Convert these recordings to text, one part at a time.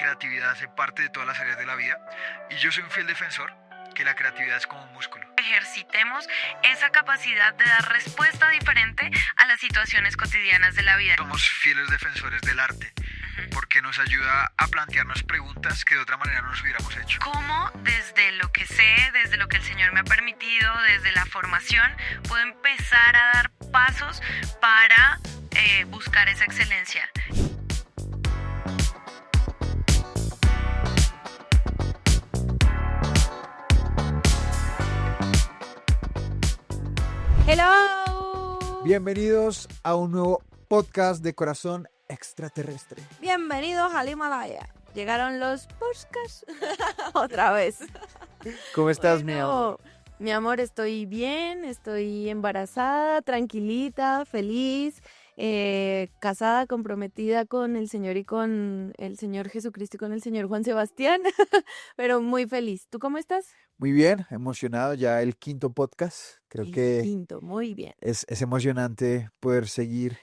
creatividad hace parte de todas las áreas de la vida y yo soy un fiel defensor que la creatividad es como un músculo. Ejercitemos esa capacidad de dar respuesta diferente a las situaciones cotidianas de la vida. Somos fieles defensores del arte porque nos ayuda a plantearnos preguntas que de otra manera no nos hubiéramos hecho. ¿Cómo desde lo que sé, desde lo que el Señor me ha permitido, desde la formación, puedo empezar a dar pasos para buscar esa excelencia? ¡Hello! Bienvenidos a un nuevo podcast de Corazón Extraterrestre. Bienvenidos al Himalaya. Llegaron los podcasts otra vez. ¿Cómo estás, mi amor? Mi amor, estoy bien, estoy embarazada, tranquilita, feliz, casada, comprometida con el Señor y con el Señor Jesucristo y con el Señor Juan Sebastián, pero muy feliz. ¿Tú cómo estás? Muy bien, emocionado, ya el quinto podcast. Creo que Quinto, muy bien. es emocionante poder seguir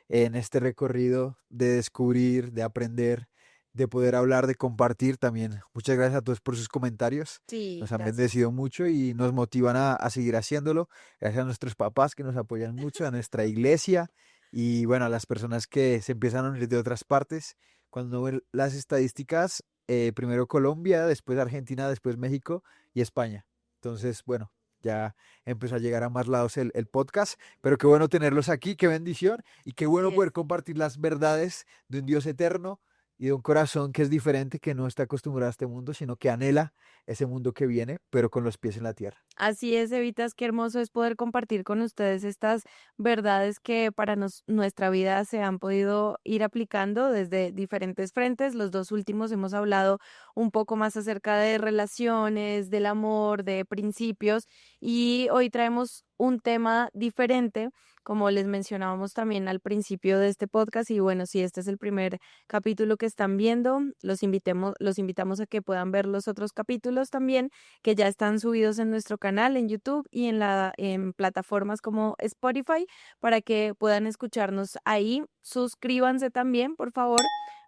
en este recorrido de descubrir, de aprender, de poder hablar, de compartir también. Muchas gracias a todos por sus comentarios. Sí, Nos han gracias. bendecido mucho y nos motivan a seguir haciéndolo. Gracias a nuestros papás que nos apoyan mucho, a nuestra iglesia y bueno, a las personas que se empiezan a unir de otras partes. Cuando ven las estadísticas, primero Colombia, después Argentina, después México y España. Entonces, bueno, ya empezó a llegar a más lados el podcast, pero qué bueno tenerlos aquí, qué bendición y qué bueno Así poder es. compartir las verdades de un Dios eterno y de un corazón que es diferente, que no está acostumbrado a este mundo, sino que anhela ese mundo que viene, pero con los pies en la tierra. Así es, Evitas, qué hermoso es poder compartir con ustedes estas verdades que para nuestra vida se han podido ir aplicando desde diferentes frentes. Los dos últimos hemos hablado un poco más acerca de relaciones, del amor, de principios y hoy traemos un tema diferente, como les mencionábamos también al principio de este podcast. Y bueno, si este es el primer capítulo que están viendo, los invitamos a que puedan ver los otros capítulos también que ya están subidos en nuestro canal en YouTube y en plataformas como Spotify para que puedan escucharnos ahí. Suscríbanse también, por favor.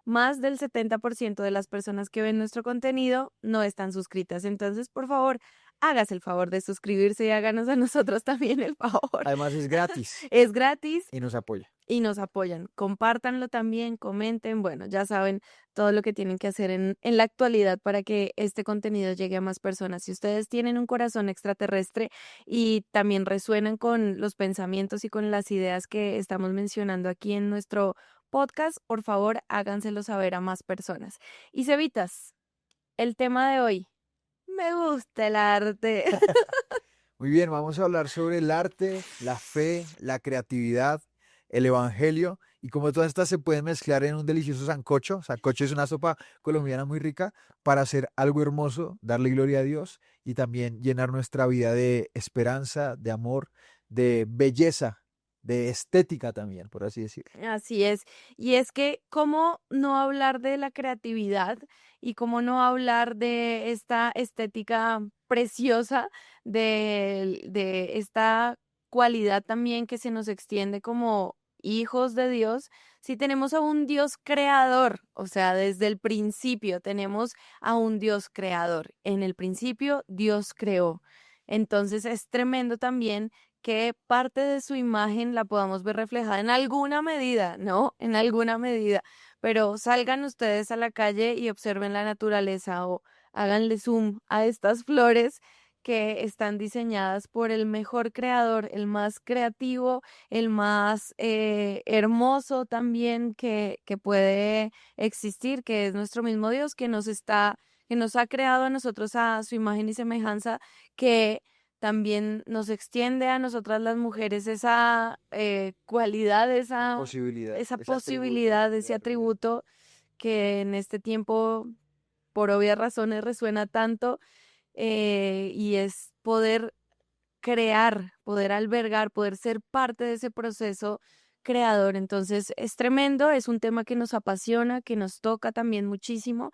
Más del 70% de las personas que ven nuestro contenido no están suscritas. Entonces, por favor, hágase el favor de suscribirse y háganos a nosotros también el favor. Además es gratis Es gratis y nos apoya. y nos apoyan. Compártanlo también, comenten. Bueno, ya saben todo lo que tienen que hacer en la actualidad para que este contenido llegue a más personas. Si ustedes tienen un corazón extraterrestre y también resuenan con los pensamientos y con las ideas que estamos mencionando aquí en nuestro podcast, por favor, háganselo saber a más personas. Y Cevitas, el tema de hoy, me gusta el arte. Muy bien, vamos a hablar sobre el arte, la fe, la creatividad, el evangelio y cómo todas estas se pueden mezclar en un delicioso sancocho. Sancocho es una sopa colombiana muy rica para hacer algo hermoso, darle gloria a Dios y también llenar nuestra vida de esperanza, de amor, de belleza, de estética también, por así decirlo. Así es. Y es que, ¿cómo no hablar de la creatividad y cómo no hablar de esta estética preciosa, de esta cualidad también que se nos extiende como hijos de Dios, si tenemos a un Dios creador? O sea, desde el principio tenemos a un Dios creador. En el principio Dios creó. Entonces es tremendo también que parte de su imagen la podamos ver reflejada en alguna medida, ¿no? En alguna medida. Pero salgan ustedes a la calle y observen la naturaleza o háganle zoom a estas flores que están diseñadas por el mejor creador, el más creativo, el más hermoso también que puede existir, que es nuestro mismo Dios, que nos ha creado a nosotros a su imagen y semejanza, que también nos extiende a nosotras las mujeres esa cualidad, Posibilidad, esa ese atributo posibilidad, de ese la realidad. atributo que en este tiempo, por obvias razones, resuena tanto y es poder crear, poder albergar, poder ser parte de ese proceso creador. Entonces es tremendo, es un tema que nos apasiona, que nos toca también muchísimo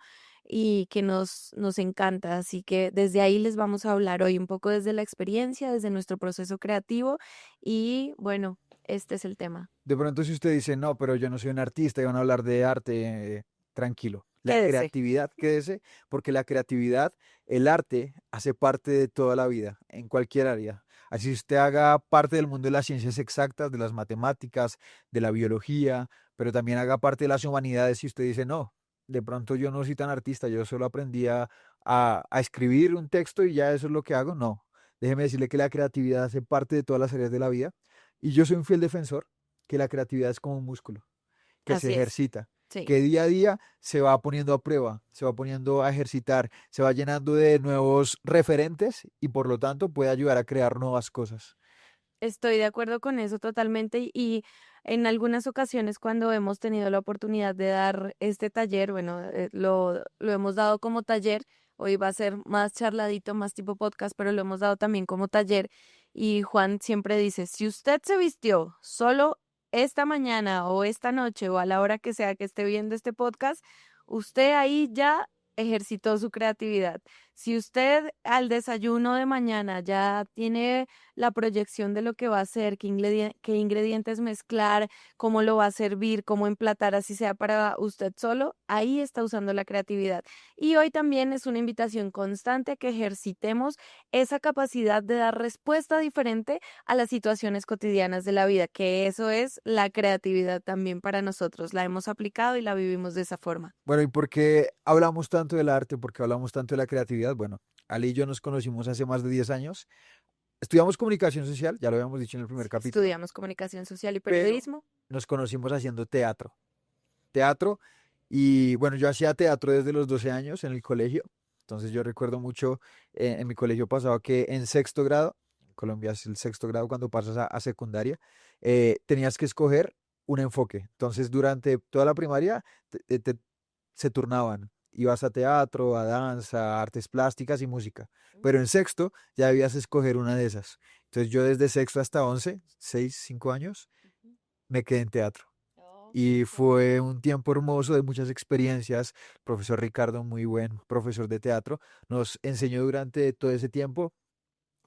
y que nos encanta. Así que desde ahí les vamos a hablar hoy un poco desde la experiencia, desde nuestro proceso creativo y bueno, este es el tema. De pronto si usted dice, no, pero yo no soy un artista y van a hablar de arte, tranquilo. La Quédese. creatividad, quédese, porque la creatividad, el arte, hace parte de toda la vida, en cualquier área. Así usted haga parte del mundo de las ciencias exactas, de las matemáticas, de la biología, pero también haga parte de las humanidades y usted dice, no, de pronto yo no soy tan artista, yo solo aprendí a escribir un texto y ya eso es lo que hago. No, déjeme decirle que la creatividad hace parte de todas las áreas de la vida y yo soy un fiel defensor que la creatividad es como un músculo que se Así es. ejercita, Sí. que día a día se va poniendo a prueba, se va poniendo a ejercitar, se va llenando de nuevos referentes y por lo tanto puede ayudar a crear nuevas cosas. Estoy de acuerdo con eso totalmente y en algunas ocasiones cuando hemos tenido la oportunidad de dar este taller, bueno, lo hemos dado como taller, hoy va a ser más charladito, más tipo podcast, pero lo hemos dado también como taller y Juan siempre dice, si usted se vistió solo esta mañana o esta noche o a la hora que sea que esté viendo este podcast, usted ahí ya ejercitó su creatividad. Si usted al desayuno de mañana ya tiene la proyección de lo que va a hacer, qué ingredientes mezclar, cómo lo va a servir, cómo emplatar, así sea para usted solo, ahí está usando la creatividad. Y hoy también es una invitación constante a que ejercitemos esa capacidad de dar respuesta diferente a las situaciones cotidianas de la vida, que eso es la creatividad también para nosotros. La hemos aplicado y la vivimos de esa forma. Bueno, ¿y por qué hablamos tanto del arte? ¿Por qué hablamos tanto de la creatividad? Bueno, Ali y yo nos conocimos hace más de 10 años. Estudiamos comunicación social, ya lo habíamos dicho en el primer capítulo, Estudiamos comunicación social y pero periodismo. nos conocimos haciendo teatro. Teatro, y bueno, yo hacía teatro desde los 12 años en el colegio. Entonces yo recuerdo mucho, en mi colegio pasaba que en sexto grado, en Colombia es el sexto grado cuando pasas a secundaria, tenías que escoger un enfoque. Entonces durante toda la primaria se turnaban. Ibas a teatro, a danza, a artes plásticas y música. Pero en sexto ya debías escoger una de esas. Entonces yo desde sexto hasta 11, 6, 5 años, Ujú. me quedé en teatro. Oh, qué Y rico. fue un tiempo hermoso de muchas experiencias. Profesor Ricardo, muy buen profesor de teatro, nos enseñó durante todo ese tiempo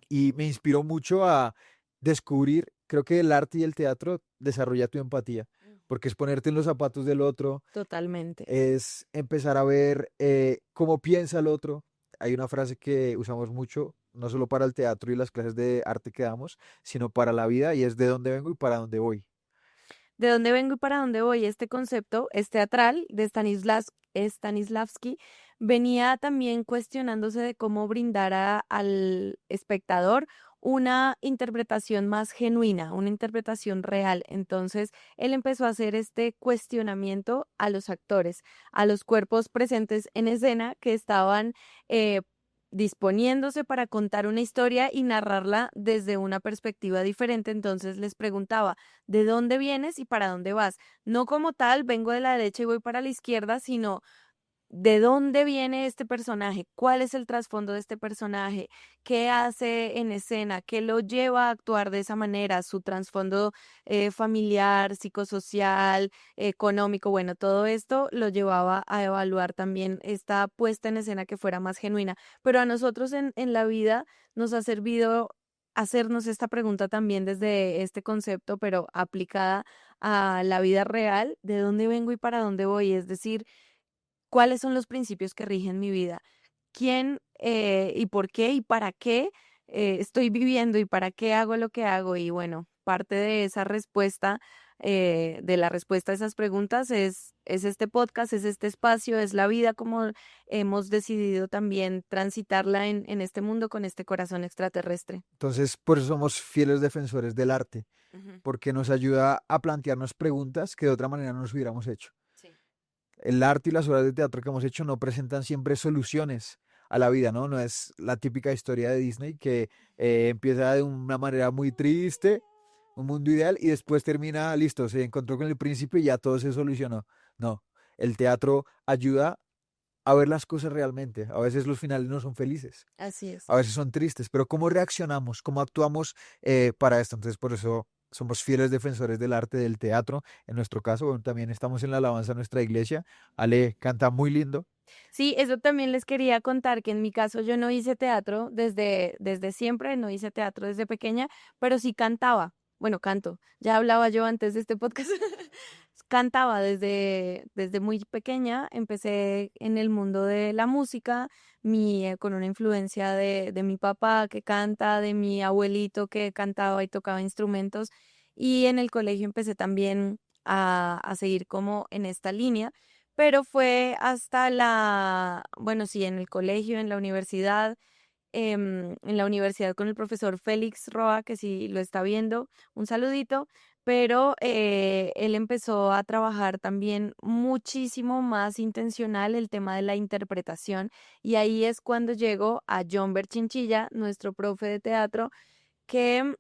y me inspiró mucho a descubrir, creo que el arte y el teatro desarrolla tu empatía, porque es ponerte en los zapatos del otro, Totalmente. es empezar a ver cómo piensa el otro. Hay una frase que usamos mucho, no solo para el teatro y las clases de arte que damos, sino para la vida, y es de dónde vengo y para dónde voy. ¿De dónde vengo y para dónde voy? Este concepto es teatral de Stanislavski. Venía también cuestionándose de cómo brindar al espectador una interpretación más genuina, una interpretación real. Entonces, él empezó a hacer este cuestionamiento a los actores, a los cuerpos presentes en escena que estaban eh, disponiéndose para contar una historia y narrarla desde una perspectiva diferente. Entonces les preguntaba, ¿de dónde vienes y para dónde vas? No como tal, vengo de la derecha y voy para la izquierda, sino ¿de dónde viene este personaje? ¿Cuál es el trasfondo de este personaje? ¿Qué hace en escena? ¿Qué lo lleva a actuar de esa manera? Su trasfondo familiar, psicosocial, económico, bueno, todo esto lo llevaba a evaluar también esta puesta en escena que fuera más genuina. Pero a nosotros en la vida nos ha servido hacernos esta pregunta también desde este concepto, pero aplicada a la vida real, ¿de dónde vengo y para dónde voy? Es decir, ¿cuáles son los principios que rigen mi vida? ¿Quién y por qué y para qué estoy viviendo y para qué hago lo que hago? Y bueno, parte de esa respuesta, de la respuesta a esas preguntas es este podcast, es este espacio, es la vida como hemos decidido también transitarla en este mundo con este corazón extraterrestre. Entonces, por eso somos fieles defensores del arte, Ujú. porque nos ayuda a plantearnos preguntas que de otra manera no nos hubiéramos hecho. Sí. El arte y las obras de teatro que hemos hecho no presentan siempre soluciones a la vida, ¿no? No es la típica historia de Disney que empieza de una manera muy triste, un mundo ideal, y después termina, listo, se encontró con el príncipe y ya todo se solucionó. No, el teatro ayuda a ver las cosas realmente. A veces los finales no son felices, Así es. a veces son tristes, pero ¿cómo reaccionamos? ¿Cómo actuamos para esto? Entonces, por eso somos fieles defensores del arte del teatro. En nuestro caso, bueno, también estamos en la alabanza de nuestra iglesia. Ale canta muy lindo. Sí, eso también les quería contar que en mi caso yo no hice teatro desde siempre, no hice teatro desde pequeña, pero sí cantaba. Bueno, canto. Ya hablaba yo antes de este podcast. cantaba desde muy pequeña, empecé en el mundo de la música, con una influencia de mi papá que canta, de mi abuelito que cantaba y tocaba instrumentos, y en el colegio empecé también a seguir como en esta línea, pero fue hasta bueno, sí, en el colegio, en la universidad, en la universidad con el profesor Félix Roa, que si lo está viendo, un saludito, pero él empezó a trabajar también muchísimo más intencional el tema de la interpretación y ahí es cuando llegó a John Berchinchilla, nuestro profe de teatro, que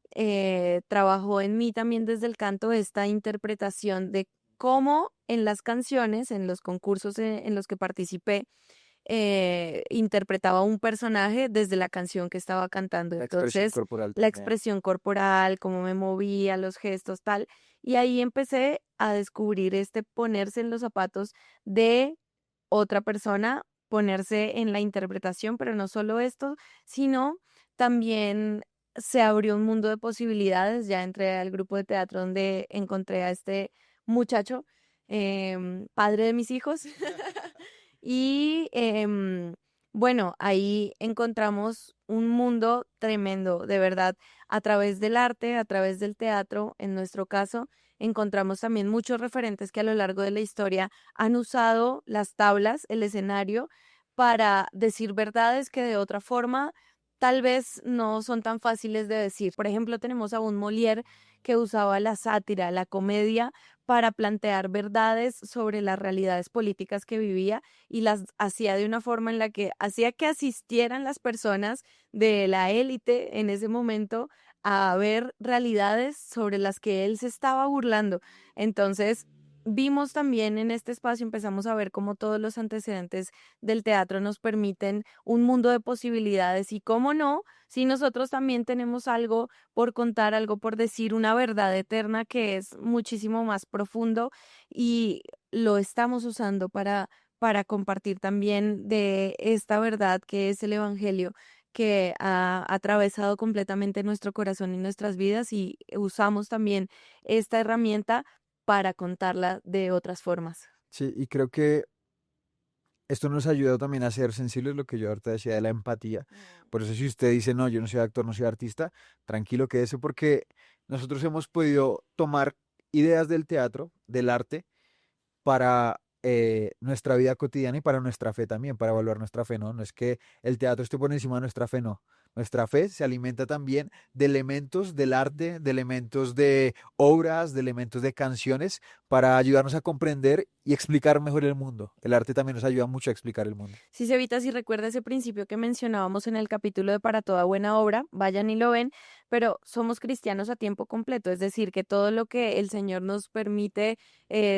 trabajó en mí también desde el canto esta interpretación de cómo en las canciones, en los concursos en los que participé, interpretaba un personaje desde la canción que estaba cantando. La expresión Entonces, corporal la también. expresión corporal, cómo me movía, los gestos, tal. Y ahí empecé a descubrir este ponerse en los zapatos de otra persona, ponerse en la interpretación, pero no solo esto, sino también se abrió un mundo de posibilidades. Ya entré al grupo de teatro donde encontré a este muchacho, padre de mis hijos. Y bueno, ahí encontramos un mundo tremendo, de verdad, a través del arte, a través del teatro, en nuestro caso, encontramos también muchos referentes que a lo largo de la historia han usado las tablas, el escenario, para decir verdades que de otra forma tal vez no son tan fáciles de decir. Por ejemplo, tenemos a un Molière que usaba la sátira, la comedia, para plantear verdades sobre las realidades políticas que vivía y las hacía de una forma en la que hacía que asistieran las personas de la élite en ese momento a ver realidades sobre las que él se estaba burlando. Entonces, vimos también en este espacio, empezamos a ver cómo todos los antecedentes del teatro nos permiten un mundo de posibilidades y cómo no, si nosotros también tenemos algo por contar, algo por decir, una verdad eterna que es muchísimo más profundo y lo estamos usando para compartir también de esta verdad que es el Evangelio, que ha atravesado completamente nuestro corazón y nuestras vidas y usamos también esta herramienta para contarla de otras formas. Sí, y creo que esto nos ayuda también a ser sensibles, lo que yo ahorita decía de la empatía. Por eso si usted dice, no, yo no soy actor, no soy artista, tranquilo, quédese porque nosotros hemos podido tomar ideas del teatro, del arte, para nuestra vida cotidiana y para nuestra fe también, para evaluar nuestra fe, ¿no? No es que el teatro esté por encima de nuestra fe, no. Nuestra fe se alimenta también de elementos del arte, de elementos de obras, de elementos de canciones, para ayudarnos a comprender y explicar mejor el mundo. El arte también nos ayuda mucho a explicar el mundo. Si se evita, si recuerda ese principio que mencionábamos en el capítulo de Para toda buena obra, vayan y lo ven, pero somos cristianos a tiempo completo, es decir, que todo lo que el Señor nos permite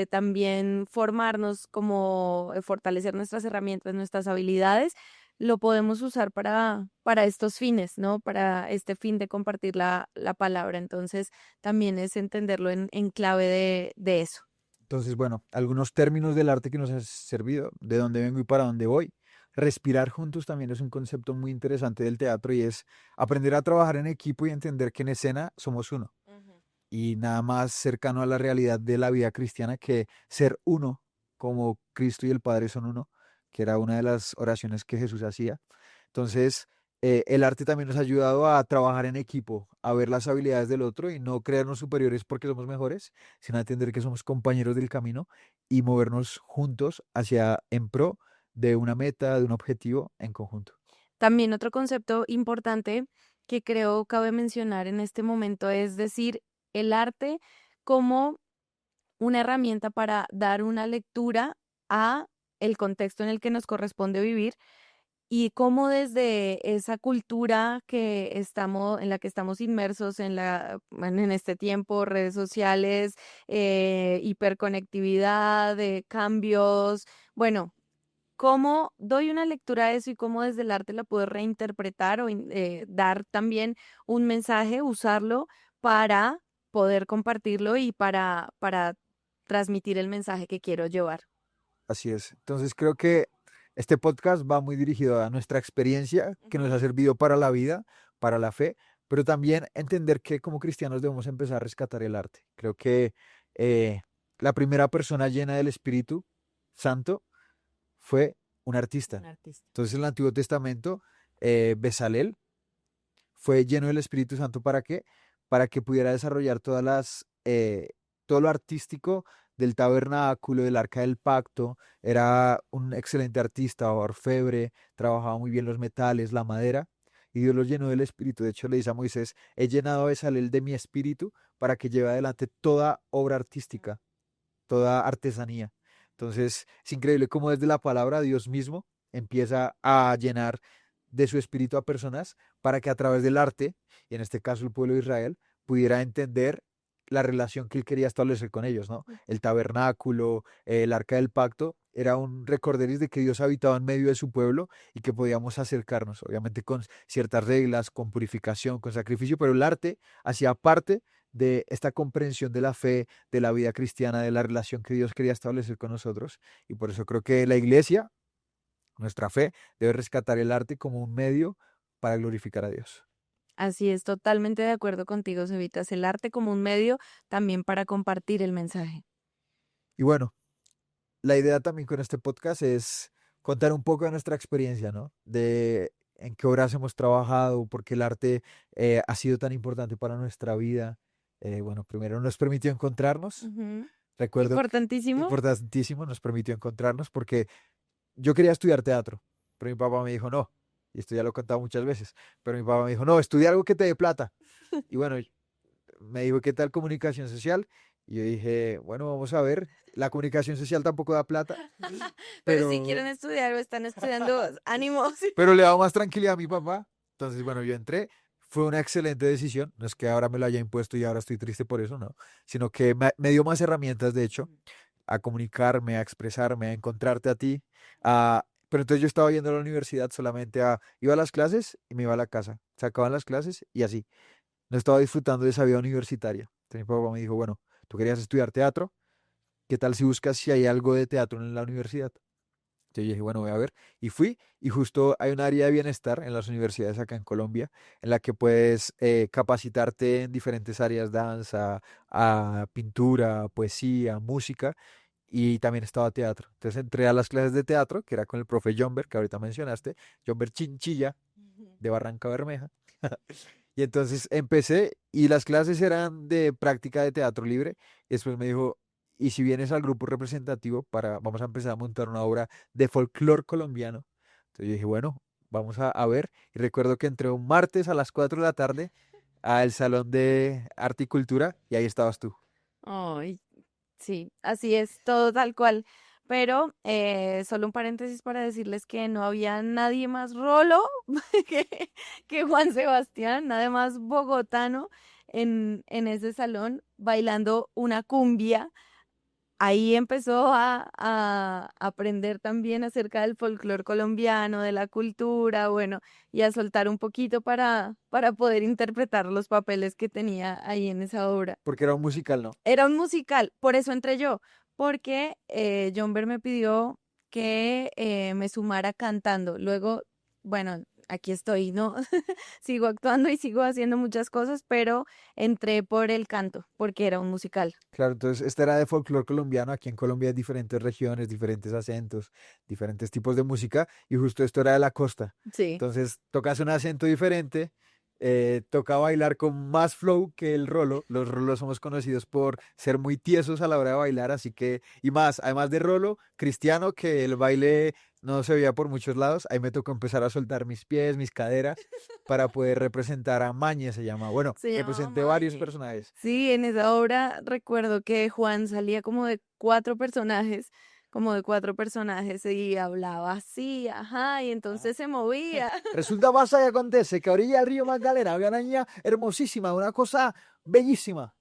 también formarnos, como fortalecer nuestras herramientas, nuestras habilidades, lo podemos usar para estos fines, ¿no? Para este fin de compartir la palabra. Entonces, también es entenderlo en clave de eso. Entonces, bueno, algunos términos del arte que nos ha servido, de dónde vengo y para dónde voy. Respirar juntos también es un concepto muy interesante del teatro y es aprender a trabajar en equipo y entender que en escena somos uno. Y nada más cercano a la realidad de la vida cristiana que ser uno, como Cristo y el Padre son uno, que era una de las oraciones que Jesús hacía. Entonces, el arte también nos ha ayudado a trabajar en equipo, a ver las habilidades del otro y no creernos superiores porque somos mejores, sino a entender que somos compañeros del camino y movernos juntos hacia en pro de una meta, de un objetivo en conjunto. También otro concepto importante que creo cabe mencionar en este momento es decir, el arte como una herramienta para dar una lectura a el contexto en el que nos corresponde vivir y cómo desde esa cultura en la que estamos inmersos bueno, en este tiempo, redes sociales, hiperconectividad, cambios, bueno, cómo doy una lectura a eso y cómo desde el arte la puedo reinterpretar o dar también un mensaje, usarlo para poder compartirlo y para transmitir el mensaje que quiero llevar. Así es. Entonces creo que este podcast va muy dirigido a nuestra experiencia que nos ha Ujú. servido para la vida, para la fe, pero también entender que como cristianos debemos empezar a rescatar el arte. Creo que eh, la primera persona llena del Espíritu Santo fue un artista. Un artista. Entonces, en el Antiguo Testamento, Bezalel fue lleno del Espíritu Santo ¿para qué? Para que pudiera desarrollar todo lo artístico del tabernáculo, del arca del pacto. Era un excelente artista, orfebre, trabajaba muy bien los metales, la madera, y Dios lo llenó del Espíritu. De hecho, le dice a Moisés, he llenado a Bezalel de mi Espíritu para que lleve adelante toda obra artística, toda artesanía. Entonces, es increíble cómo desde la palabra Dios mismo empieza a llenar de su espíritu a personas para que a través del arte, y en este caso el pueblo de Israel, pudiera entender la relación que él quería establecer con ellos, ¿no? El tabernáculo, el arca del pacto, era un recorderis de que Dios habitaba en medio de su pueblo y que podíamos acercarnos, obviamente con ciertas reglas, con purificación, con sacrificio, pero el arte hacía parte de esta comprensión de la fe, de la vida cristiana, de la relación que Dios quería establecer con nosotros. Y por eso creo que la iglesia, nuestra fe, debe rescatar el arte como un medio para glorificar a Dios. Así es, totalmente de acuerdo contigo, Cevitas. El arte como un medio también para compartir el mensaje. Y bueno, la idea también con este podcast es contar un poco de nuestra experiencia, ¿no? De en qué horas hemos trabajado, por qué el arte ha sido tan importante para nuestra vida. Bueno, primero nos permitió encontrarnos. Ujú. Recuerdo, Importantísimo. importantísimo, nos permitió encontrarnos porque yo quería estudiar teatro, pero mi papá me dijo no. Y esto ya lo he contado muchas veces, pero mi papá me dijo, no, estudia algo que te dé plata. Y bueno, me dijo, ¿qué tal comunicación social? Y yo dije, bueno, vamos a ver, la comunicación social tampoco da plata, Pero si pero, quieren estudiar o están estudiando, ánimos. pero le da más tranquilidad a mi papá. Entonces, bueno, yo entré, fue una excelente decisión, no es que ahora me lo haya impuesto y ahora estoy triste por eso, no, sino que me dio más herramientas, de hecho, a comunicarme, a expresarme, a encontrarte a ti. Pero entonces yo estaba yendo a la universidad solamente iba a las clases y me iba a la casa. Se acaban las clases y así. No estaba disfrutando de esa vida universitaria. Entonces mi papá me dijo, bueno, tú querías estudiar teatro, ¿qué tal si buscas si hay algo de teatro en la universidad? Entonces yo dije, bueno, voy a ver. Y fui, y justo hay un área de bienestar en las universidades acá en Colombia, en la que puedes capacitarte en diferentes áreas, danza, pintura, poesía, música, y también estaba teatro. Entonces entré a las clases de teatro, que era con el profe Jomber, que ahorita mencionaste, Jomber Chinchilla, de Barranca Bermeja. Y entonces empecé y las clases eran de práctica de teatro libre. Y después me dijo, y si vienes al grupo representativo vamos a empezar a montar una obra de folclore colombiano. Entonces yo dije, bueno, vamos a ver. Y recuerdo que entré un martes a las 4 de la tarde al Salón de Arte y Cultura y ahí estabas tú. Ay, sí, así es, todo tal cual. Pero solo un paréntesis para decirles que no había nadie más rolo que Juan Sebastián, nada más bogotano en ese salón bailando una cumbia. Ahí empezó a aprender también acerca del folclore colombiano, de la cultura, bueno, y a soltar un poquito para poder interpretar los papeles que tenía ahí en esa obra. Porque era un musical, ¿no? Era un musical, por eso entré yo, porque Jonber me pidió que me sumara cantando. Luego, bueno, aquí estoy, ¿no? Sigo actuando y sigo haciendo muchas cosas, pero entré por el canto, porque era un musical. Claro, entonces este era de folclore colombiano. Aquí en Colombia hay diferentes regiones, diferentes acentos, diferentes tipos de música, y justo esto era de la costa. Sí. Entonces tocas un acento diferente, toca bailar con más flow que el rolo. Los rolos somos conocidos por ser muy tiesos a la hora de bailar, así que, y más, además de rolo, cristiano, que el baile no se veía por muchos lados, ahí me tocó empezar a soltar mis pies, mis caderas, para poder representar a Mañe, se llama. Bueno, Se llamaba representé varios Maye. personajes. Sí, en esa obra recuerdo que Juan salía como de cuatro personajes y hablaba así, ajá, y entonces se movía. Resulta, pasa y acontece que a orilla del río Magdalena había una niña hermosísima, una cosa bellísima.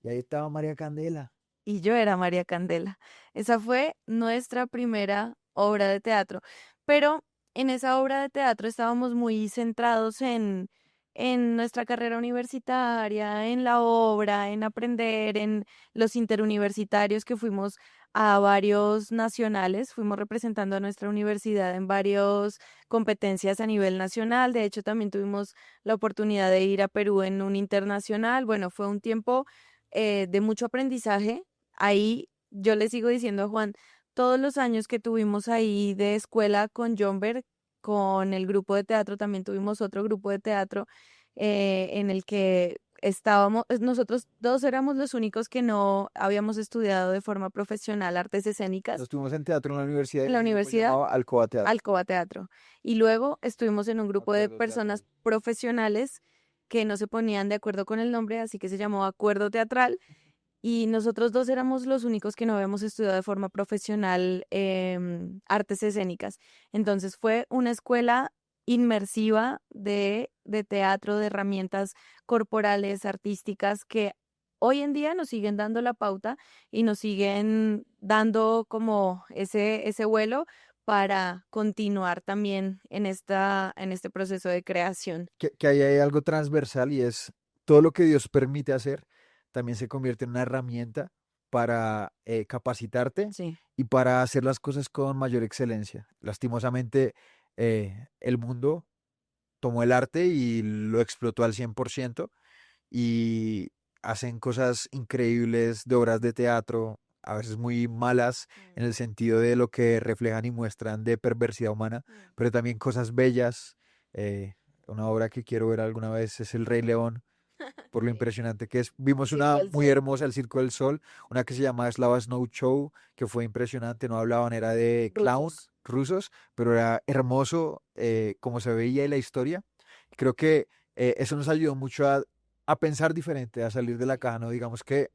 Y ahí estaba María Candela. Y yo era María Candela. Esa fue nuestra primera obra de teatro. Pero en esa obra de teatro estábamos muy centrados en nuestra carrera universitaria, en la obra, en aprender, en los interuniversitarios que fuimos a varios nacionales, fuimos representando a nuestra universidad en varias competencias a nivel nacional. De hecho, también tuvimos la oportunidad de ir a Perú en un internacional. Bueno, fue un tiempo de mucho aprendizaje ahí yo le sigo diciendo a Juan, todos los años que tuvimos ahí de escuela con Jonber, con el grupo de teatro, también tuvimos otro grupo de teatro en el que estábamos, nosotros dos éramos los únicos que no habíamos estudiado de forma profesional artes escénicas Estuvimos en teatro en la universidad y en la ese grupo se universidad, llamaba Alcoba Teatro. Alcoba Teatro. Y luego estuvimos en un grupo de Acuerdo personas teatral. profesionales que no se ponían de acuerdo con el nombre, así que se llamó Acuerdo Teatral. Y nosotros dos éramos los únicos que no habíamos estudiado de forma profesional artes escénicas. Entonces fue una escuela inmersiva de teatro, de herramientas corporales, artísticas, que hoy en día nos siguen dando la pauta y nos siguen dando como ese vuelo para continuar también en este proceso de creación. Que ahí hay algo transversal y es todo lo que Dios permite hacer, también se convierte en una herramienta para capacitarte Sí. y para hacer las cosas con mayor excelencia. Lastimosamente, el mundo tomó el arte y lo explotó al 100% y hacen cosas increíbles de obras de teatro, a veces muy malas en el sentido de lo que reflejan y muestran de perversidad humana, pero también cosas bellas. Una obra que quiero ver alguna vez es El Rey León, por lo Sí. impresionante que es. Vimos Circo una del muy Sol. hermosa, El Circo del Sol, una que se llama Slava Snow Show, que fue impresionante, no hablaban, era de clown Rusos. rusos, pero era hermoso como se veía y la historia. Creo que eso nos ayudó mucho a pensar diferente, a salir de la caja, ¿no? Digamos que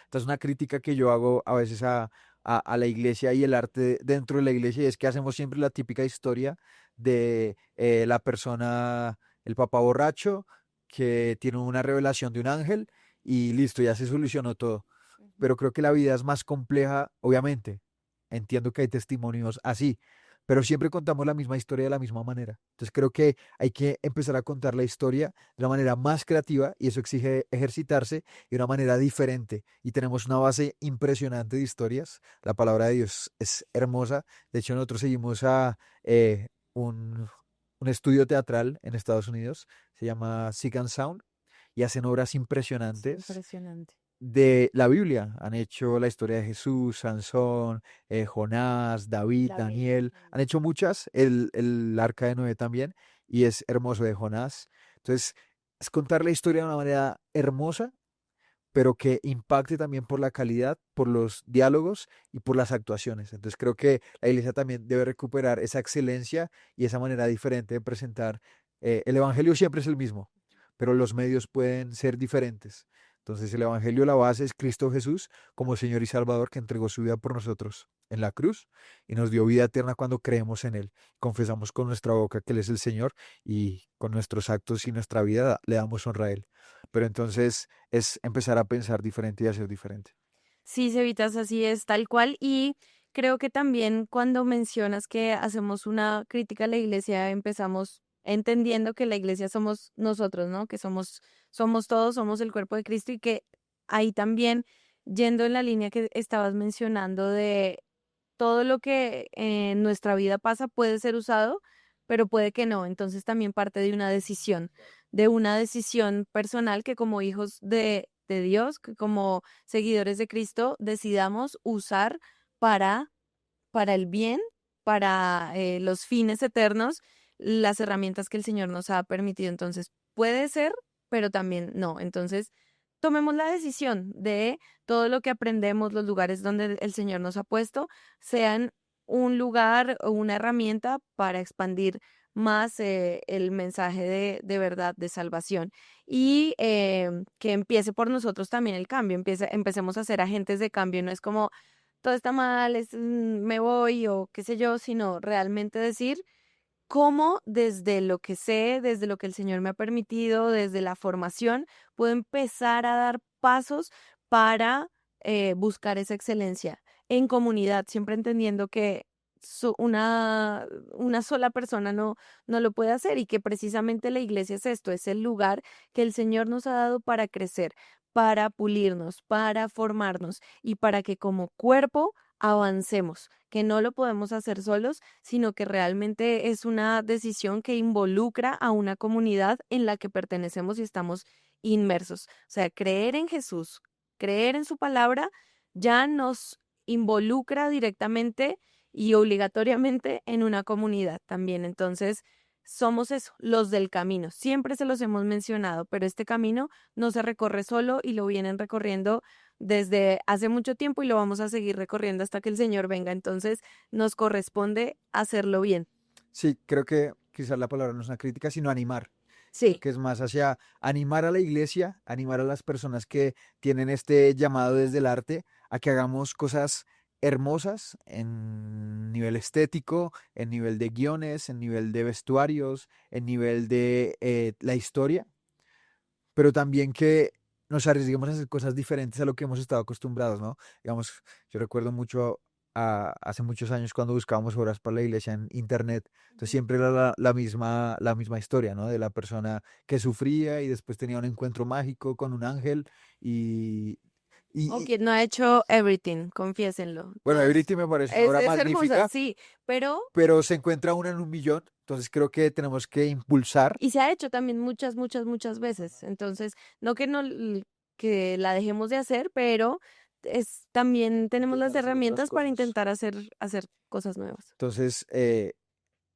esta es una crítica que yo hago a veces a la iglesia y el arte dentro de la iglesia, y es que hacemos siempre la típica historia de la persona, el papá borracho, que tiene una revelación de un ángel y listo, ya se solucionó todo. Ujú. Pero creo que la vida es más compleja, obviamente. Entiendo que hay testimonios así, pero siempre contamos la misma historia de la misma manera. Entonces creo que hay que empezar a contar la historia de una manera más creativa y eso exige ejercitarse de una manera diferente. Y tenemos una base impresionante de historias. La palabra de Dios es hermosa. De hecho, nosotros seguimos a un estudio teatral en Estados Unidos, se llama Sick and Sound, y hacen obras Es impresionantes impresionante. de la Biblia. Han hecho la historia de Jesús, Sansón, Jonás, David, David. Daniel. Han hecho muchas, el Arca de Noé también, y es hermoso de Jonás. Entonces, es contar la historia de una manera hermosa, pero que impacte también por la calidad, por los diálogos y por las actuaciones. Entonces, creo que la iglesia también debe recuperar esa excelencia y esa manera diferente de presentar. El Evangelio siempre es el mismo, pero los medios pueden ser diferentes. Entonces el Evangelio, la base es Cristo Jesús como Señor y Salvador que entregó su vida por nosotros en la cruz y nos dio vida eterna cuando creemos en Él. Confesamos con nuestra boca que Él es el Señor y con nuestros actos y nuestra vida le damos honra a Él. Pero entonces es empezar a pensar diferente y a ser diferente. Sí, Cevitas, así es, tal cual. Y creo que también cuando mencionas que hacemos una crítica a la iglesia, empezamos entendiendo que la iglesia somos nosotros, ¿no? Que somos todos, somos el cuerpo de Cristo y que ahí también, yendo en la línea que estabas mencionando de todo lo que en nuestra vida pasa puede ser usado, pero puede que no. Entonces también parte de una decisión personal que como hijos de Dios, que como seguidores de Cristo, decidamos usar para, para el bien, para los fines eternos, las herramientas que el Señor nos ha permitido. Entonces puede ser, pero también no. Entonces tomemos la decisión de todo lo que aprendemos, los lugares donde el Señor nos ha puesto, sean un lugar o una herramienta para expandir más el mensaje de verdad, de salvación. Y que empiece por nosotros también el cambio, empecemos a ser agentes de cambio, no es como todo está mal, me voy o qué sé yo, sino realmente decir cómo desde lo que sé, desde lo que el Señor me ha permitido, desde la formación, puedo empezar a dar pasos para buscar esa excelencia en comunidad, siempre entendiendo que una sola persona no lo puede hacer y que precisamente la iglesia es esto, es el lugar que el Señor nos ha dado para crecer, para pulirnos, para formarnos y para que como cuerpo avancemos, que no lo podemos hacer solos, sino que realmente es una decisión que involucra a una comunidad en la que pertenecemos y estamos inmersos. O sea, creer en Jesús, creer en su palabra, ya nos involucra directamente y obligatoriamente en una comunidad también. Entonces, somos eso, los del camino. Siempre se los hemos mencionado, pero este camino no se recorre solo y lo vienen recorriendo desde hace mucho tiempo y lo vamos a seguir recorriendo hasta que el Señor venga. Entonces, nos corresponde hacerlo bien. Sí, creo que quizás la palabra no es una crítica, sino animar. Creo Sí. que es más hacia animar a la iglesia, animar a las personas que tienen este llamado desde el arte a que hagamos cosas hermosas en nivel estético, en nivel de guiones, en nivel de vestuarios, en nivel de la historia, pero también que nos arriesguemos a hacer cosas diferentes a lo que hemos estado acostumbrados, ¿no? Digamos, yo recuerdo mucho hace muchos años cuando buscábamos obras para la iglesia en internet, entonces Ujú. siempre era la misma historia, ¿no? De la persona que sufría y después tenía un encuentro mágico con un ángel y, O y quien no ha hecho Everything, confiésenlo. bueno, Everything me parece una obra Es hermosa, magnífica, sí, pero pero se encuentra una en un millón, entonces creo que tenemos que impulsar. y se ha hecho también muchas, muchas, muchas veces. Entonces, no que no que la dejemos de hacer, pero es también tenemos las Intentar hacer otras herramientas para cosas. intentar hacer cosas nuevas. Entonces,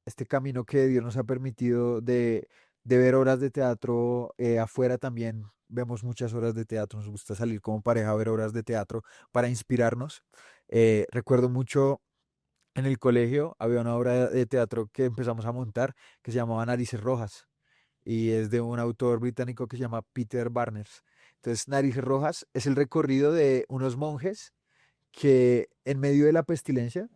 este camino que Dios nos ha permitido de ver obras de teatro afuera también. Vemos muchas obras de teatro, nos gusta salir como pareja a ver obras de teatro para inspirarnos. Recuerdo mucho en el colegio, había una obra de teatro que empezamos a montar que se llamaba Narices Rojas y es de un autor británico que se llama Peter Barnes. Entonces, Narices Rojas es el recorrido de unos monjes que en medio de la pestilencia,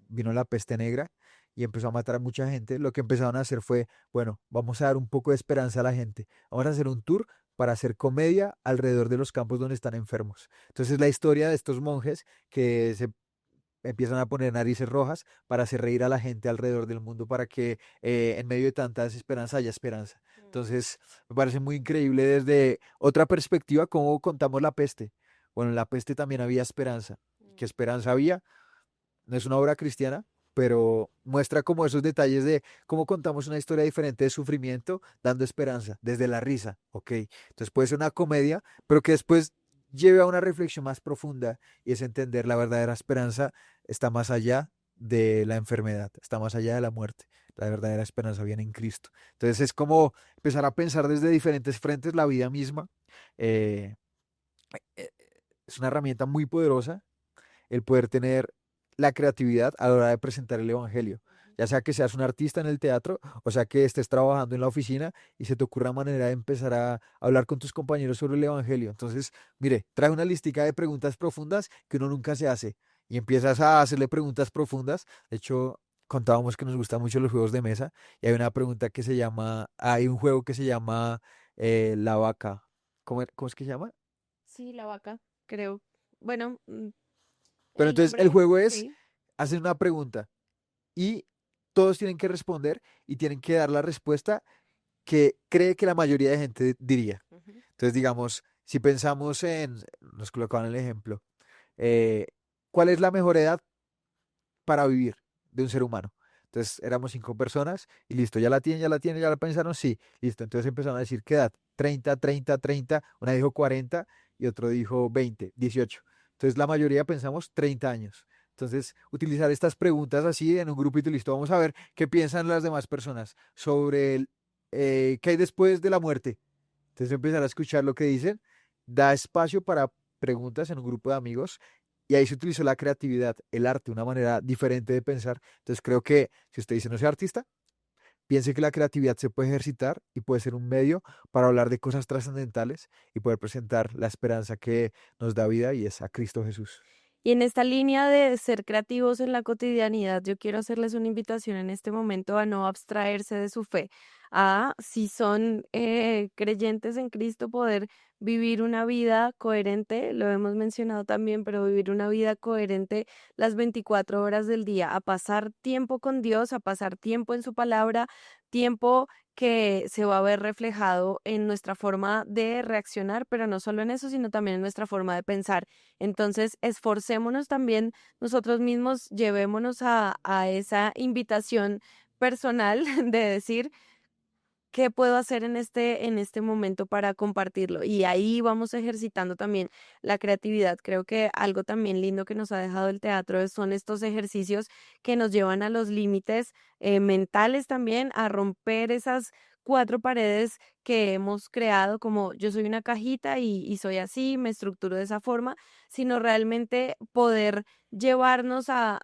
vino la peste negra y empezó a matar a mucha gente. Lo que empezaron a hacer fue, bueno, vamos a dar un poco de esperanza a la gente. Vamos a hacer un tour para hacer comedia alrededor de los campos donde están enfermos. Entonces la historia de estos monjes que se empiezan a poner narices rojas para hacer reír a la gente alrededor del mundo para que en medio de tanta desesperanza haya esperanza. Entonces, me parece muy increíble desde otra perspectiva cómo contamos la peste. Bueno, en la peste también había esperanza. ¿Qué esperanza había? No es una obra cristiana, pero muestra como esos detalles de cómo contamos una historia diferente de sufrimiento, dando esperanza, desde la risa, ¿ok? Entonces puede ser una comedia, pero que después lleve a una reflexión más profunda y es entender la verdadera esperanza está más allá de la enfermedad, está más allá de la muerte. La verdadera esperanza viene en Cristo. Entonces es como empezar a pensar desde diferentes frentes la vida misma. eh, eh, es una herramienta muy poderosa el poder tener la creatividad a la hora de presentar el evangelio. Ya sea que seas un artista en el teatro, o sea que estés trabajando en la oficina y se te ocurra manera de empezar a hablar con tus compañeros sobre el evangelio. Entonces, mire, trae una listica de preguntas profundas que uno nunca se hace y empiezas a hacerle preguntas profundas. De hecho, contábamos que nos gustan mucho los juegos de mesa y hay una pregunta que se llama, hay un juego que se llama La Vaca. ¿Cómo es que se llama? Sí, la vaca, creo. Bueno, Pero el entonces el nombre, juego es sí. hacer una pregunta y todos tienen que responder y tienen que dar la respuesta que cree que la mayoría de gente diría. Ujú. Entonces, digamos, si pensamos nos colocaban el ejemplo, eh, ¿cuál es la mejor edad para vivir de un ser humano? Entonces éramos 5 personas y listo, ya la pensaron, sí, listo. Entonces empezaron a decir, ¿qué edad? 30, una dijo 40 y otro dijo 20, 18. Entonces la mayoría pensamos 30 años. Entonces, utilizar estas preguntas así en un grupito y listo, vamos a ver qué piensan las demás personas sobre qué hay después de la muerte. Entonces empezar a escuchar lo que dicen, da espacio para preguntas en un grupo de amigos y ahí se utilizó la creatividad, el arte, una manera diferente de pensar. Entonces creo que si usted dice no soy artista, piense que la creatividad se puede ejercitar y puede ser un medio para hablar de cosas trascendentales y poder presentar la esperanza que nos da vida y es a Cristo Jesús. Y en esta línea de ser creativos en la cotidianidad, yo quiero hacerles una invitación en este momento a no abstraerse de su fe, a, si son creyentes en Cristo, poder vivir una vida coherente, lo hemos mencionado también, pero vivir una vida coherente las 24 horas del día, a pasar tiempo con Dios, a pasar tiempo en su palabra, tiempo que se va a ver reflejado en nuestra forma de reaccionar, pero no solo en eso, sino también en nuestra forma de pensar. Entonces, esforcémonos también nosotros mismos, llevémonos a esa invitación personal de decir, ¿qué puedo hacer en este momento para compartirlo? Y ahí vamos ejercitando también la creatividad. Creo que algo también lindo que nos ha dejado el teatro son estos ejercicios que nos llevan a los límites mentales también, a romper esas cuatro paredes que hemos creado, como yo soy una cajita y soy así, me estructuro de esa forma, sino realmente poder llevarnos a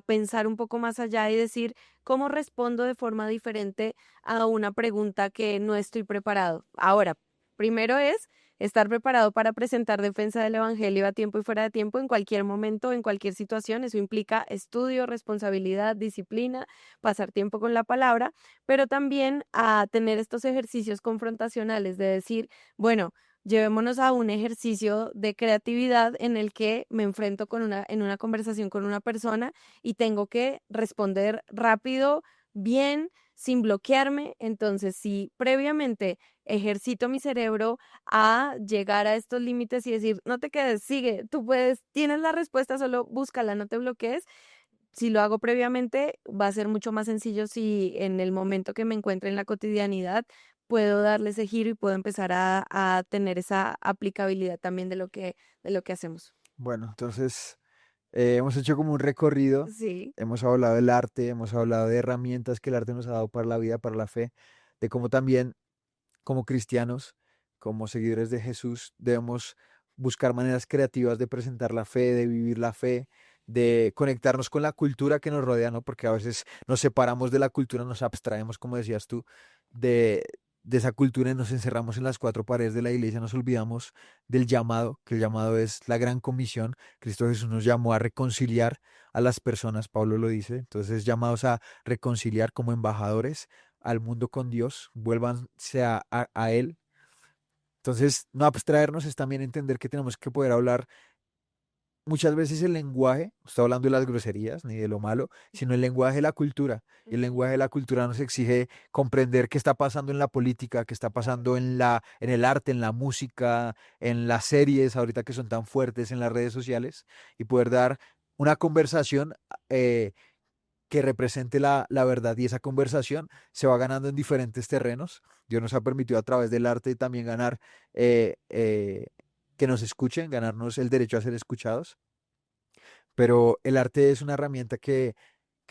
pensar un poco más allá y decir, ¿cómo respondo de forma diferente a una pregunta que no estoy preparado? Ahora, primero es estar preparado para presentar defensa del Evangelio a tiempo y fuera de tiempo, en cualquier momento, en cualquier situación. Eso implica estudio, responsabilidad, disciplina, pasar tiempo con la palabra, pero también a tener estos ejercicios confrontacionales de decir, bueno, llevémonos a un ejercicio de creatividad en el que me enfrento en una conversación con una persona y tengo que responder rápido, bien, sin bloquearme. Entonces, si previamente ejercito mi cerebro a llegar a estos límites y decir, no te quedes, sigue, tú puedes, tienes la respuesta, solo búscala, no te bloquees. Si lo hago previamente, va a ser mucho más sencillo si en el momento que me encuentre en la cotidianidad puedo darle ese giro y puedo empezar a tener esa aplicabilidad también de lo que hacemos. Bueno, entonces hemos hecho como un recorrido, Sí. hemos hablado del arte, hemos hablado de herramientas que el arte nos ha dado para la vida, para la fe, de cómo también como cristianos, como seguidores de Jesús, debemos buscar maneras creativas de presentar la fe, de vivir la fe, de conectarnos con la cultura que nos rodea, ¿no? Porque a veces nos separamos de la cultura, nos abstraemos, como decías tú, de, de esa cultura y nos encerramos en las cuatro paredes de la iglesia, nos olvidamos del llamado, que el llamado es la gran comisión. Cristo Jesús nos llamó a reconciliar a las personas, Pablo lo dice, entonces llamados a reconciliar como embajadores al mundo con Dios, vuélvanse a Él. Entonces, no abstraernos es también entender que tenemos que poder hablar muchas veces el lenguaje, no estoy hablando de las groserías ni de lo malo, sino el lenguaje de la cultura. Y el lenguaje de la cultura nos exige comprender qué está pasando en la política, qué está pasando en el arte, en la música, en las series, ahorita que son tan fuertes en las redes sociales, y poder dar una conversación eh, que represente la verdad y esa conversación se va ganando en diferentes terrenos. Dios nos ha permitido a través del arte también ganar eh, eh, que nos escuchen, ganarnos el derecho a ser escuchados, pero el arte es una herramienta que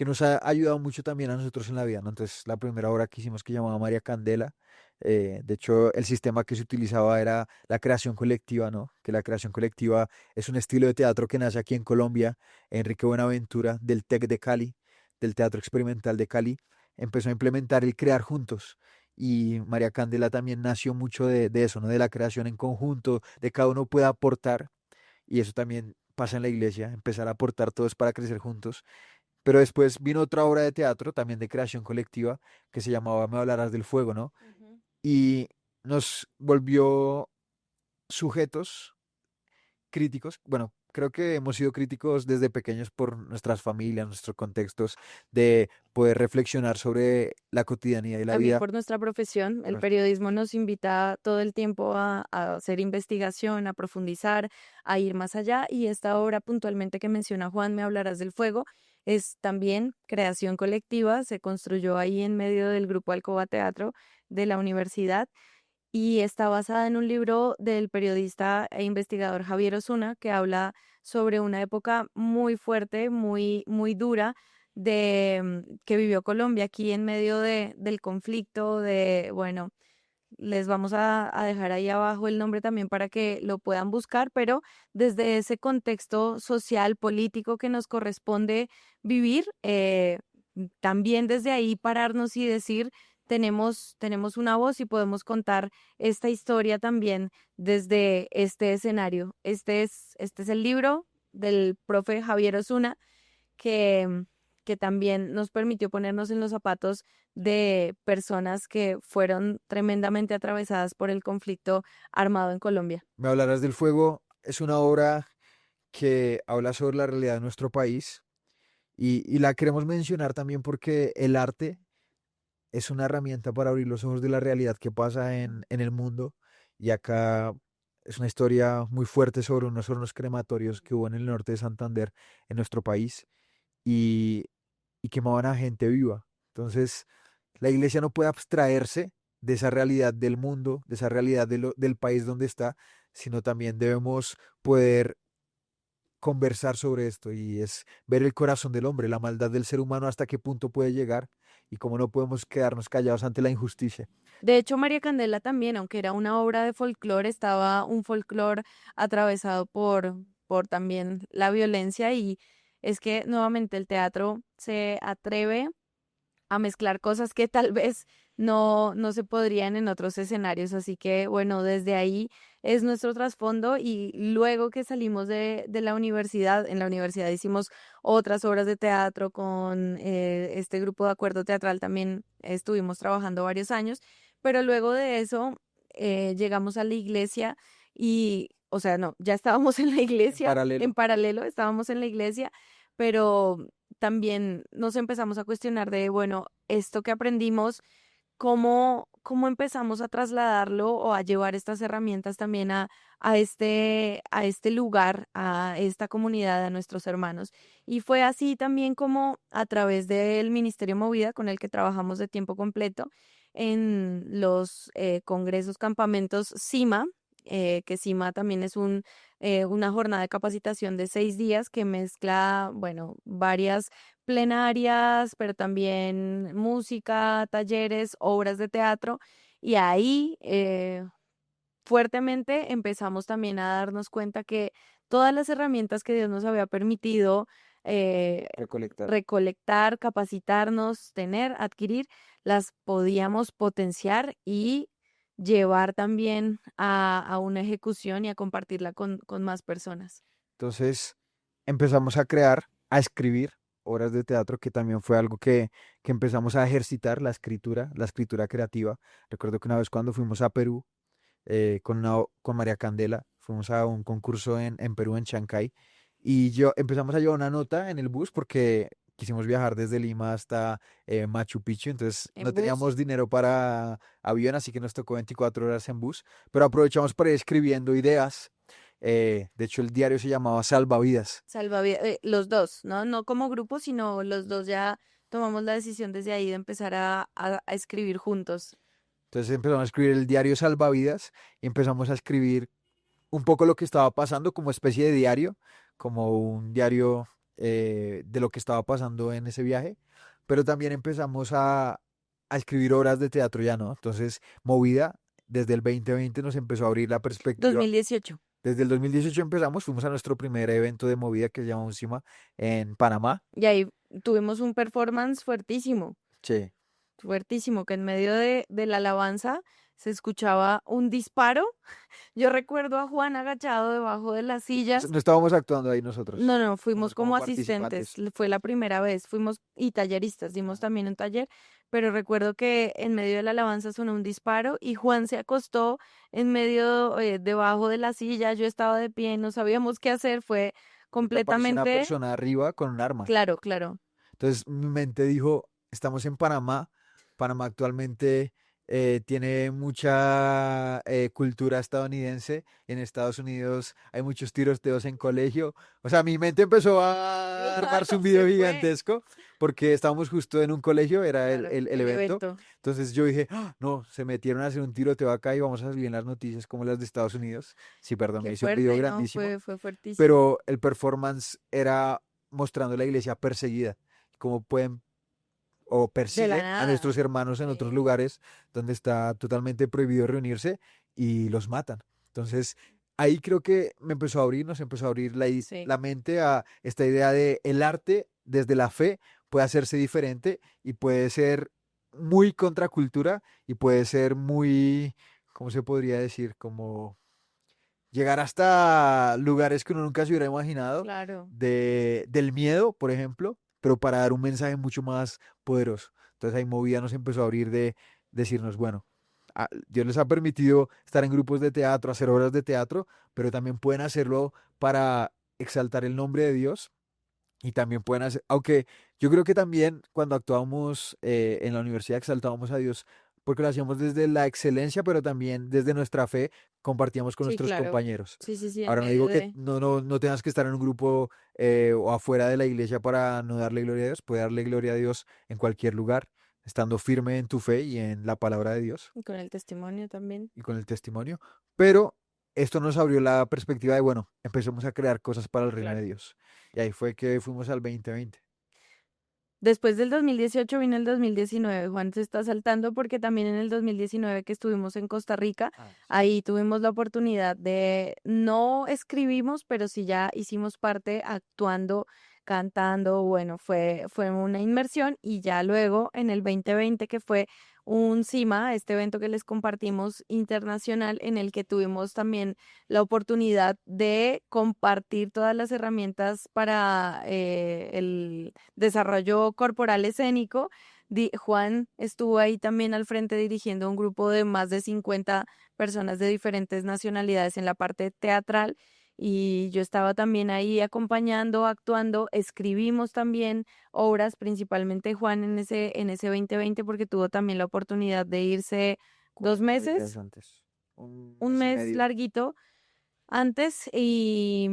nos ha ayudado mucho también a nosotros en la vida, ¿no? Entonces, la primera obra que hicimos que llamaba María Candela, de hecho, el sistema que se utilizaba era la creación colectiva, ¿no? Que la creación colectiva es un estilo de teatro que nace aquí en Colombia. Enrique Buenaventura, del TEC de Cali, del Teatro Experimental de Cali, empezó a implementar el crear juntos. Y María Candela también nació mucho de eso, ¿no? De la creación en conjunto, de cada uno pueda aportar, y eso también pasa en la iglesia, empezar a aportar todos para crecer juntos. Pero después vino otra obra de teatro, también de creación colectiva, que se llamaba Me hablarás del fuego, ¿no? Ujú. Y nos volvió sujetos críticos. Bueno, creo que hemos sido críticos desde pequeños por nuestras familias, nuestros contextos, de poder reflexionar sobre la cotidianidad y la También vida. por nuestra profesión, el Pero periodismo nos invita todo el tiempo a hacer investigación, a profundizar, a ir más allá. Y esta obra puntualmente que menciona Juan, Me hablarás del fuego, es también creación colectiva. Se construyó ahí en medio del grupo Alcoba Teatro de la universidad y está basada en un libro del periodista e investigador Javier Osuna, que habla sobre una época muy fuerte, muy dura que vivió Colombia aquí en medio del conflicto, bueno, les vamos a dejar ahí abajo el nombre también para que lo puedan buscar, pero desde ese contexto social, político que nos corresponde vivir, también desde ahí pararnos y decir, tenemos una voz y podemos contar esta historia también desde este escenario. Este es el libro del profe Javier Osuna que, que también nos permitió ponernos en los zapatos de personas que fueron tremendamente atravesadas por el conflicto armado en Colombia. Me hablarás del fuego es una obra que habla sobre la realidad de nuestro país y la queremos mencionar también porque el arte es una herramienta para abrir los ojos de la realidad que pasa en el mundo. Y acá es una historia muy fuerte sobre unos hornos crematorios que hubo en el norte de Santander, en nuestro país, y, y quemaban a gente viva. Entonces, la iglesia no puede abstraerse de esa realidad del mundo, de esa realidad del país donde está, sino también debemos poder conversar sobre esto y es ver el corazón del hombre, la maldad del ser humano, hasta qué punto puede llegar y cómo no podemos quedarnos callados ante la injusticia. De hecho, María Candela también, aunque era una obra de folclore, estaba un folclore atravesado por también la violencia y es que nuevamente el teatro se atreve a mezclar cosas que tal vez no se podrían en otros escenarios. Así que bueno, desde ahí es nuestro trasfondo y luego que salimos de la universidad, en la universidad hicimos otras obras de teatro con este grupo de acuerdo teatral, también estuvimos trabajando varios años, pero luego de eso llegamos a la iglesia y, o sea, no, ya estábamos en la En iglesia, en paralelo, paralelo estábamos en la iglesia, pero también nos empezamos a cuestionar de, bueno, esto que aprendimos, ¿cómo empezamos a trasladarlo o a llevar estas herramientas también a este lugar, a esta comunidad, a nuestros hermanos? Y fue así también como a través del Ministerio Movida, con el que trabajamos de tiempo completo, en los congresos, campamentos CIMA, que CIMA también es una jornada de capacitación de 6 días que mezcla, bueno, varias plenarias, pero también música, talleres, obras de teatro. Y ahí fuertemente empezamos también a darnos cuenta que todas las herramientas que Dios nos había permitido eh, recolectar. recolectar, capacitarnos, tener, adquirir, las podíamos potenciar y llevar también a una ejecución y a compartirla con más personas. Entonces empezamos a crear, a escribir obras de teatro, que también fue algo que empezamos a ejercitar, la escritura creativa. Recuerdo que una vez cuando fuimos a Perú, con María Candela, fuimos a un concurso en Perú, en Chancay, y yo empezamos a llevar una nota en el bus porque quisimos viajar desde Lima hasta Machu Picchu, entonces no En bus, teníamos dinero para avión, así que nos tocó 24 horas en bus, pero aprovechamos para ir escribiendo ideas. De hecho, el diario se llamaba Salvavidas. salvavidas, los dos, ¿no? No como grupo, sino los dos ya tomamos la decisión desde ahí de empezar a escribir juntos. Entonces empezamos a escribir el diario Salvavidas y empezamos a escribir un poco lo que estaba pasando como especie de diario, como un diario de lo que estaba pasando en ese viaje, pero también empezamos a escribir obras de teatro ya, ¿no? Entonces, Movida, desde el 2020 nos empezó a abrir la perspectiva. 2018. Desde el 2018 empezamos, fuimos a nuestro primer evento de Movida que se llama Uncima en Panamá. Y ahí tuvimos un performance fuertísimo. Sí. Fuertísimo, que en medio de la alabanza se escuchaba un disparo. Yo recuerdo a Juan agachado debajo de las sillas. No estábamos actuando ahí nosotros, No, fuimos fuimos como como asistentes, participantes. fue la primera vez, fuimos y talleristas, dimos también un taller, pero recuerdo que en medio de la alabanza sonó un disparo y Juan se acostó en medio, debajo de la silla, yo estaba de pie, no sabíamos qué hacer, fue Porque apareció una completamente persona arriba con un arma. claro, claro. Entonces mi mente dijo, estamos en Panamá. Panamá actualmente tiene mucha cultura estadounidense. En Estados Unidos hay muchos tiroteos en colegio. O sea, mi mente empezó a armarse Claro, un video se fue. gigantesco porque estábamos justo en un colegio, era Claro, el el evento. evento. Entonces yo dije, "Ah, no, se metieron a hacer un tiroteo acá y vamos a salir en las noticias como las de Estados Unidos. Sí, perdón, me Qué hice un video fuerte, ¿no? grandísimo, Fue fuertísimo. pero el performance era mostrando la iglesia perseguida, cómo pueden o De la persiguen a nada. nuestros hermanos en otros Sí. lugares donde está totalmente prohibido reunirse y los matan. Entonces, ahí creo que me empezó a abrir, nos empezó a abrir Sí. la mente a esta idea de el arte desde la fe puede hacerse diferente y puede ser muy contracultura y puede ser muy, ¿cómo se podría decir? Como llegar hasta lugares que uno nunca se hubiera imaginado, Claro. del miedo, por ejemplo, pero para dar un mensaje mucho más poderoso. Entonces ahí Movida nos empezó a abrir de decirnos, bueno, Dios les ha permitido estar en grupos de teatro, hacer obras de teatro, pero también pueden hacerlo para exaltar el nombre de Dios y también pueden hacer, aunque yo creo que también cuando actuábamos en la universidad exaltábamos a Dios porque lo hacíamos desde la excelencia, pero también desde nuestra fe compartíamos con Sí, nuestros claro. compañeros. Sí, sí, sí, en Ahora no medio digo que de... no tengas que estar en un grupo o afuera de la iglesia para no darle gloria a Dios, puede darle gloria a Dios en cualquier lugar. estando firme en tu fe y en la palabra de Dios Y con el testimonio también. y con el testimonio. Pero esto nos abrió la perspectiva de, bueno, empecemos a crear cosas para el reino de Claro. Dios. Y ahí fue que fuimos al 2020. Después del 2018 vino el 2019. Juan se está saltando porque también en el 2019 que estuvimos en Costa Rica, Ah, sí. ahí tuvimos la oportunidad de, no escribimos, pero sí ya hicimos parte actuando, cantando, bueno, fue una inmersión y ya luego en el 2020 que fue un CIMA, este evento que les compartimos internacional en el que tuvimos también la oportunidad de compartir todas las herramientas para el desarrollo corporal escénico. Juan estuvo ahí también al frente dirigiendo un grupo de más de 50 personas de diferentes nacionalidades en la parte teatral y yo estaba también ahí acompañando, actuando, escribimos también obras, principalmente Juan en ese 2020 porque tuvo también la oportunidad de irse 2 meses, Antes. Un un mes y mes medio. larguito antes y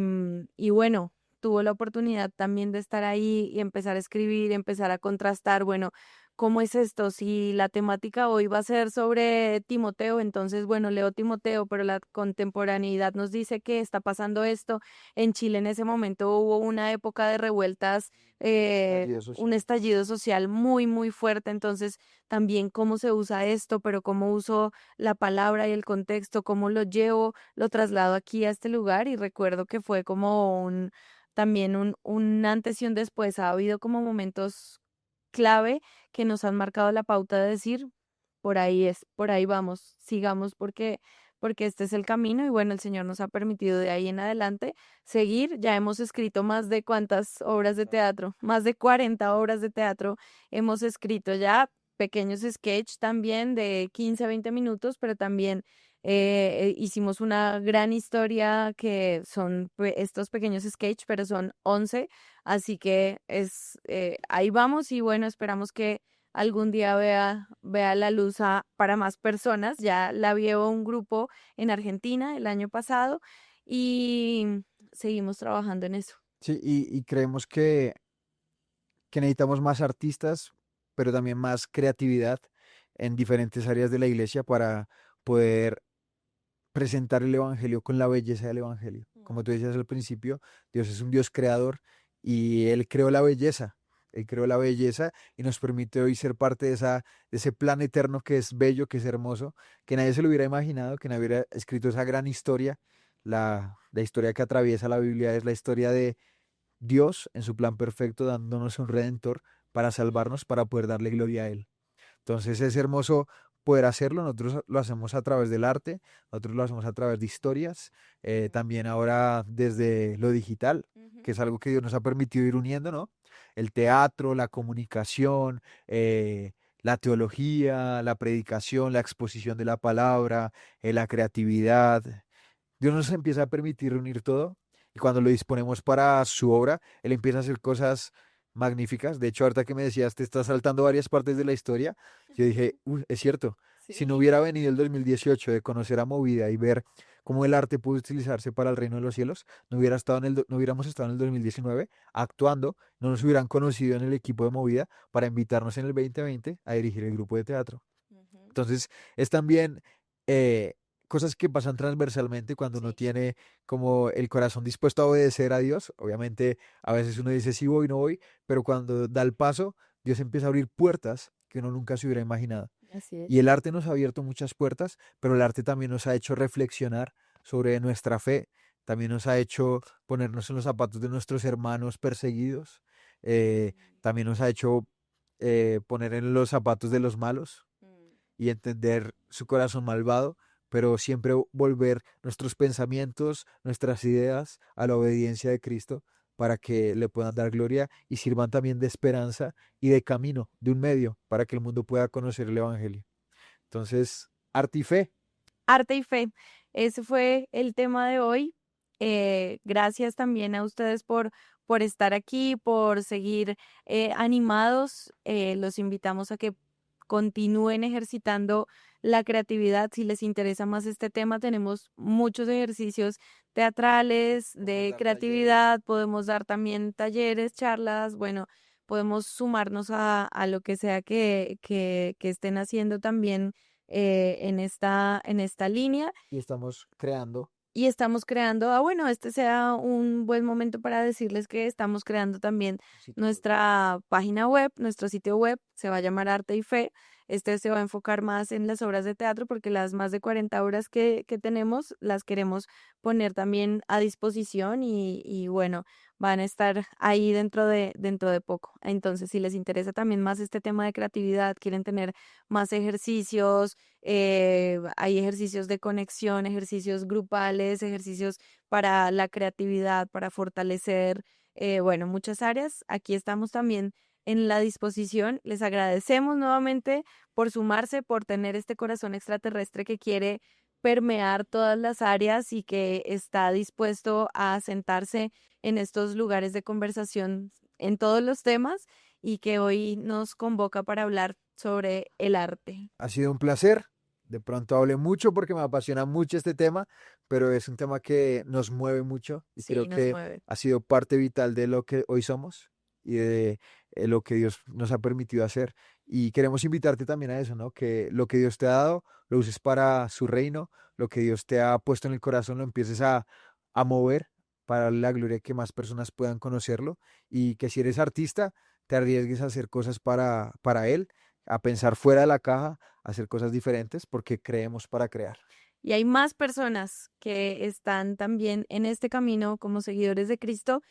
bueno, tuvo la oportunidad también de estar ahí y empezar a escribir, empezar a contrastar, bueno, ¿cómo es esto? Si la temática hoy va a ser sobre Timoteo, entonces, bueno, leo Timoteo, pero la contemporaneidad nos dice que está pasando esto. En Chile en ese momento hubo una época de revueltas, Estallido un social. estallido social muy, muy fuerte, entonces también cómo se usa esto, pero cómo uso la palabra y el contexto, cómo lo llevo, lo traslado aquí a este lugar y recuerdo que fue como también un antes y un después. Ha habido como momentos clave que nos han marcado la pauta de decir, por ahí es, por ahí vamos, sigamos porque este es el camino y bueno, el Señor nos ha permitido de ahí en adelante seguir. Ya hemos escrito más de cuántas obras de teatro, más de 40 obras de teatro hemos escrito ya, pequeños sketch también de 15 a 20 minutos, pero también hicimos una gran historia que son estos pequeños sketch, pero son 11, así que ahí vamos y bueno, esperamos que algún día vea la luz para más personas. Ya la vio un grupo en Argentina el año pasado y seguimos trabajando en eso. Sí, y creemos que necesitamos más artistas, pero también más creatividad en diferentes áreas de la iglesia para poder presentar el Evangelio con la belleza del Evangelio. Como tú decías al principio, Dios es un Dios creador y Él creó la belleza. Él creó la belleza y nos permite hoy ser parte de ese plan eterno que es bello, que es hermoso, que nadie se lo hubiera imaginado, que nadie hubiera escrito esa gran historia. La historia que atraviesa la Biblia es la historia de Dios en su plan perfecto, dándonos un redentor para salvarnos, para poder darle gloria a Él. Entonces es hermoso poder hacerlo. Nosotros lo hacemos a través del arte, nosotros lo hacemos a través de historias, también ahora desde lo digital, Ujú. que es algo que Dios nos ha permitido ir uniendo, ¿no? El teatro, la comunicación, la teología, la predicación, la exposición de la palabra, la creatividad. Dios nos empieza a permitir unir todo y cuando lo disponemos para su obra, Él empieza a hacer cosas magníficas. De hecho, ahorita que me decías, te estás saltando varias partes de la historia, yo dije, "Uy, es cierto, si no Sí. hubiera venido el 2018 de conocer a Movida y ver cómo el arte puede utilizarse para el reino de los cielos, no hubiéramos estado en el 2019 actuando, no nos hubieran conocido en el equipo de Movida para invitarnos en el 2020 a dirigir el grupo de teatro. Ujú. Entonces, es también eh, cosas que pasan transversalmente cuando uno Sí. tiene como el corazón dispuesto a obedecer a Dios. Obviamente, a veces uno dice sí voy, no voy, pero cuando da el paso, Dios empieza a abrir puertas que uno nunca se hubiera imaginado. Así Y es. el arte nos ha abierto muchas puertas, pero el arte también nos ha hecho reflexionar sobre nuestra fe, también nos ha hecho ponernos en los zapatos de nuestros hermanos perseguidos, eh, también nos ha hecho poner en los zapatos de los malos Mm. y entender su corazón malvado, pero siempre volver nuestros pensamientos, nuestras ideas a la obediencia de Cristo para que le puedan dar gloria y sirvan también de esperanza y de camino, de un medio, para que el mundo pueda conocer el Evangelio. Entonces, arte y fe. Arte y fe. Ese fue el tema de hoy. Gracias también a ustedes por estar aquí, por seguir animados. Los invitamos a que continúen ejercitando la creatividad. Si les interesa más este tema, tenemos muchos ejercicios teatrales, Podemos de dar talleres. creatividad, podemos dar también talleres, charlas, bueno, podemos sumarnos a lo que sea que estén haciendo también en esta línea. Y estamos creando. Y estamos creando, bueno, este sea un buen momento para decirles que estamos creando también un sitio web. nuestra página web, nuestro sitio web, se va a llamar Arte y Fe. Este se va a enfocar más en las obras de teatro porque las más de 40 obras que tenemos las queremos poner también a disposición y bueno, van a estar ahí dentro de poco. Entonces, si les interesa también más este tema de creatividad, quieren tener más ejercicios, hay ejercicios de conexión, ejercicios grupales, ejercicios para la creatividad, para fortalecer, bueno, muchas áreas. Aquí estamos también en la disposición. Les agradecemos nuevamente por sumarse, por tener este corazón extraterrestre que quiere permear todas las áreas y que está dispuesto a sentarse en estos lugares de conversación en todos los temas y que hoy nos convoca para hablar sobre el arte. Ha sido un placer. De pronto hablé mucho porque me apasiona mucho este tema, pero es un tema que nos mueve mucho y Sí, creo nos que mueve. ha sido parte vital de lo que hoy somos y de lo que Dios nos ha permitido hacer. Y queremos invitarte también a eso, ¿no? Que lo que Dios te ha dado lo uses para su reino, lo que Dios te ha puesto en el corazón lo empieces a mover para la gloria que más personas puedan conocerlo y que si eres artista te arriesgues a hacer cosas para Él, a pensar fuera de la caja, a hacer cosas diferentes porque creemos para crear. Y hay más personas que están también en este camino como seguidores de Cristo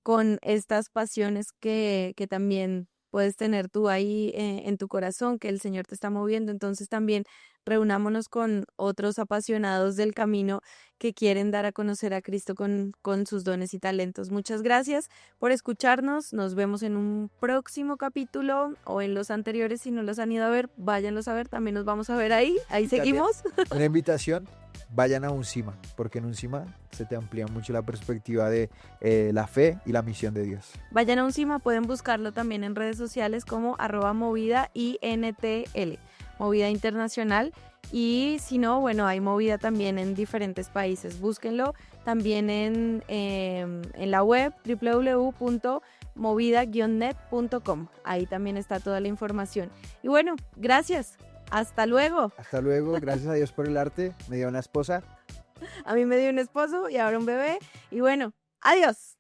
con estas pasiones que también puedes tener tú ahí en tu corazón, que el Señor te está moviendo. Entonces también reunámonos con otros apasionados del camino que quieren dar a conocer a Cristo con sus dones y talentos. Muchas gracias por escucharnos. Nos vemos en un próximo capítulo o en los anteriores. Si no los han ido a ver, váyanlos a ver. También nos vamos a ver ahí. Ahí Y también seguimos. una invitación, vayan a UNCIMA, porque en UNCIMA se te amplía mucho la perspectiva de la fe y la misión de Dios. Vayan a UNCIMA, pueden buscarlo también en redes sociales como @movidaintl, Movida Internacional. Y si no, bueno, hay movida también en diferentes países. Búsquenlo también en la web www.movida-net.com. Ahí también está toda la información. Y bueno, gracias. Hasta luego. Hasta luego, gracias a Dios por el arte, me dio una esposa. A mí me dio un esposo y ahora un bebé. Y bueno, adiós.